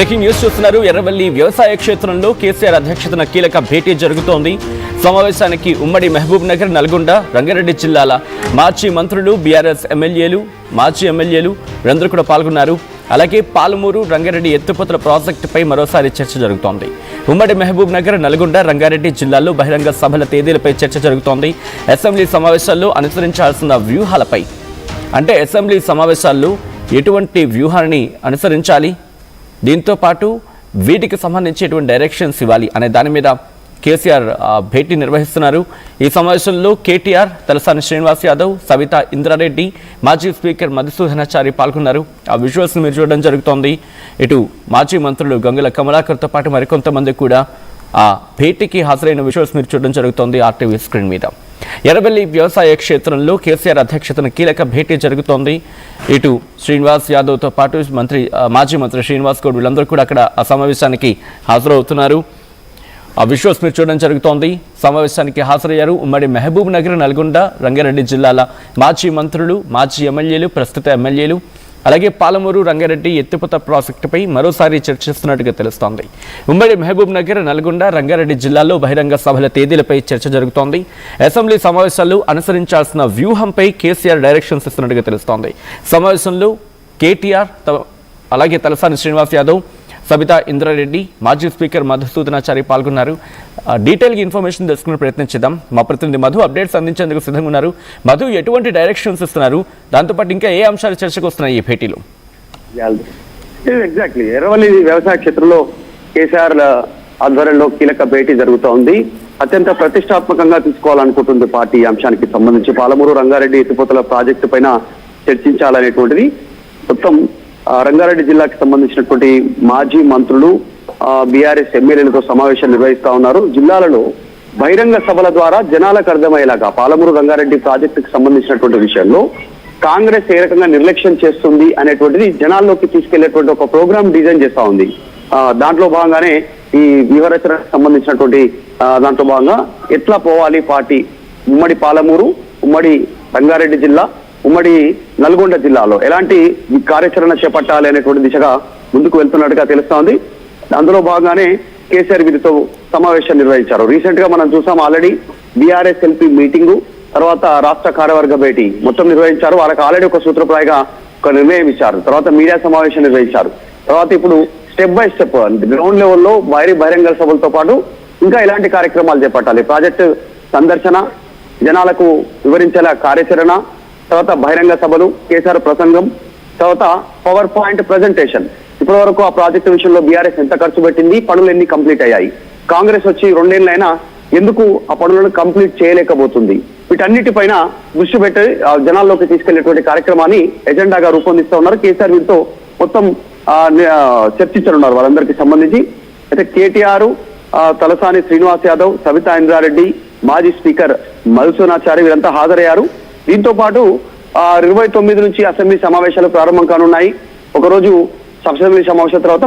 Breaking news చూస్తున్నారు. ఎర్రవల్లి వ్యవసాయ క్షేత్రంలో కేసీఆర్ అధ్యక్షతన కీలక భేటీ జరుగుతోంది. సమావేశానికి ఉమ్మడి మహబూబ్ నగర్, నల్గొండ, రంగారెడ్డి జిల్లాల మాజీ మంత్రులు, బీఆర్ఎస్ ఎమ్మెల్యేలు, మాజీ ఎమ్మెల్యేలు వీరందరూ కూడా పాల్గొన్నారు. అలాగే పాలమూరు, రంగారెడ్డి ఎత్తిపోతల ప్రాజెక్టుపై మరోసారి చర్చ జరుగుతోంది. ఉమ్మడి మహబూబ్ నగర్, నల్గొండ, రంగారెడ్డి జిల్లాల్లో బహిరంగ సభల తేదీలపై చర్చ జరుగుతోంది. అసెంబ్లీ సమావేశాల్లో అనుసరించాల్సిన వ్యూహాలపై, అంటే అసెంబ్లీ సమావేశాల్లో ఎటువంటి వ్యూహాన్ని అనుసరించాలి, దీంతో పాటు వీటికి సంబంధించి ఎటువంటి డైరెక్షన్స్ ఇవ్వాలి అనే దాని మీద కేసీఆర్ భేటీ నిర్వహిస్తున్నారు. ఈ సమావేశంలో కేటీఆర్, తలసాని శ్రీనివాస్ యాదవ్, సవితా ఇంద్రారెడ్డి, మాజీ స్పీకర్ మధుసూదనాచారి పాల్గొన్నారు. ఆ విజువల్స్ మీరు చూడడం జరుగుతోంది. ఇటు మాజీ మంత్రులు గంగుల కమలాకర్తో పాటు మరికొంతమంది కూడా ఆ భేటీకి హాజరైన విజువల్స్ మీరు చూడడం జరుగుతోంది ఆర్టీవీ స్క్రీన్ మీద. ఎర్రవల్లి వ్యవసాయ క్షేత్రంలో కేసీఆర్ అధ్యక్షతన కీలక భేటీ జరుగుతోంది. ఇటు శ్రీనివాస్ యాదవ్తో పాటు మాజీ మంత్రి శ్రీనివాస్ గౌడ్ వీళ్ళందరూ కూడా అక్కడ ఆ సమావేశానికి హాజరవుతున్నారు. ఆ విజువల్స్ మీరు చూడడం జరుగుతోంది. సమావేశానికి హాజరయ్యారు ఉమ్మడి మహబూబ్ నగర్, నల్గొండ, రంగారెడ్డి జిల్లాల మాజీ మంత్రులు, మాజీ ఎమ్మెల్యేలు, ప్రస్తుత ఎమ్మెల్యేలు, అలాగే పాలమూరు, రంగారెడ్డి ఎత్తిపోత ప్రాజెక్టుపై మరోసారి చర్చిస్తున్నట్టుగా తెలుస్తోంది. ఉమ్మడి మహబూబ్ నగర్, నల్గొండ, రంగారెడ్డి జిల్లాల్లో బహిరంగ సభల తేదీలపై చర్చ జరుగుతోంది. అసెంబ్లీ సమావేశాల్లో అనుసరించాల్సిన వ్యూహంపై కేసీఆర్ డైరెక్షన్స్ ఇస్తున్నట్టుగా తెలుస్తోంది. సమావేశంలో కేటీఆర్, అలాగే తలసాని శ్రీనివాస్ యాదవ్, సబితా ఇంద్రారెడ్డి, మాజీ స్పీకర్ మధుసూదనాచారి పాల్గొన్నారు. డీటెయిల్గా ఇన్ఫర్మేషన్ తెలుసుకునే ప్రయత్నించేద్దాం. మా ప్రతినిధి మధు అప్డేట్స్ అందించేందుకు సిద్ధంగా ఉన్నారు. మధు, ఎటువంటి డైరెక్షన్స్ ఇస్తున్నారు, దాంతోపాటు ఇంకా ఏ అంశాలు చర్చకు వస్తున్నాయి ఈ భేటీలో? ఎగ్జాక్ట్లీ ఎర్రవల్లి వ్యవసాయ క్షేత్రంలో కేసీఆర్ ఆధ్వర్యంలో కీలక భేటీ జరుగుతోంది. అత్యంత ప్రతిష్టాత్మకంగా తీసుకోవాలనుకుంటుంది పార్టీ ఈ అంశానికి సంబంధించి. పాలమూరు, రంగారెడ్డి ఎత్తిపోతల ప్రాజెక్టు పైన చర్చించాలనేటువంటిది. మొత్తం రంగారెడ్డి జిల్లాకి సంబంధించినటువంటి మాజీ మంత్రులు, బీఆర్ఎస్ ఎమ్మెల్యేలతో సమావేశం నిర్వహిస్తా ఉన్నారు. జిల్లాలలో బహిరంగ సభల ద్వారా జనాలకు అర్థమయ్యేలాగా పాలమూరు, రంగారెడ్డి ప్రాజెక్టుకు సంబంధించినటువంటి విషయంలో కాంగ్రెస్ ఏ రకంగా నిర్లక్ష్యం చేస్తుంది అనేటువంటిది జనాల్లోకి తీసుకెళ్లేటువంటి ఒక ప్రోగ్రామ్ డిజైన్ చేస్తా ఉంది. దాంట్లో భాగంగానే ఈ వ్యూహరచనకు సంబంధించినటువంటి దాంట్లో భాగంగా ఎట్లా పోవాలి పార్టీ, ఉమ్మడి పాలమూరు, ఉమ్మడి రంగారెడ్డి జిల్లా, ఉమ్మడి నల్గొండ జిల్లాలో ఎలాంటి కార్యాచరణ చేపట్టాలి అనేటువంటి దిశగా ముందుకు వెళ్తున్నట్టుగా తెలుస్తోంది. అందులో భాగంగానే కేసీఆర్ వీరితో సమావేశం నిర్వహించారు. రీసెంట్ గా మనం చూసాం, ఆల్రెడీ బీఆర్ఎస్ ఎల్పీ మీటింగు, తర్వాత రాష్ట్ర కార్యవర్గ భేటీ మొత్తం నిర్వహించారు. వాళ్ళకి ఆల్రెడీ ఒక సూత్రప్రాయంగా ఒక నిర్ణయం ఇచ్చారు. తర్వాత మీడియా సమావేశం నిర్వహించారు. తర్వాత ఇప్పుడు స్టెప్ బై స్టెప్ గ్రౌండ్ లెవెల్లో బహిరంగ సభలతో పాటు ఇంకా ఇలాంటి కార్యక్రమాలు చేపట్టాలి. ప్రాజెక్టు సందర్శన, జనాలకు వివరించేలా కార్యాచరణ, తర్వాత బహిరంగ సభలు, కేసీఆర్ ప్రసంగం, తర్వాత పవర్ పాయింట్ ప్రజెంటేషన్. ఇప్పటి వరకు ఆ ప్రాజెక్టు విషయంలో బీఆర్ఎస్ ఎంత ఖర్చు పెట్టింది, పనులు ఎన్ని కంప్లీట్ అయ్యాయి, కాంగ్రెస్ వచ్చి 2 ఏళ్ళైనా ఎందుకు ఆ పనులను కంప్లీట్ చేయలేకపోతుంది, వీటన్నిటిపైన దృష్టి పెట్టి జనాల్లోకి తీసుకెళ్లేటువంటి కార్యక్రమాన్ని ఎజెండాగా రూపొందిస్తూ ఉన్నారు. కేసీఆర్ వీరితో మొత్తం చర్చించనున్నారు వాళ్ళందరికీ సంబంధించి. అయితే కేటీఆర్, తలసాని శ్రీనివాస్ యాదవ్, సవితా ఇంద్రారెడ్డి, మాజీ స్పీకర్ మధుసూదనాచారి వీరంతా హాజరయ్యారు. దీంతో పాటు 29 నుంచి అసెంబ్లీ సమావేశాలు ప్రారంభం కానున్నాయి. ఒకరోజు అసెంబ్లీ సమావేశం తర్వాత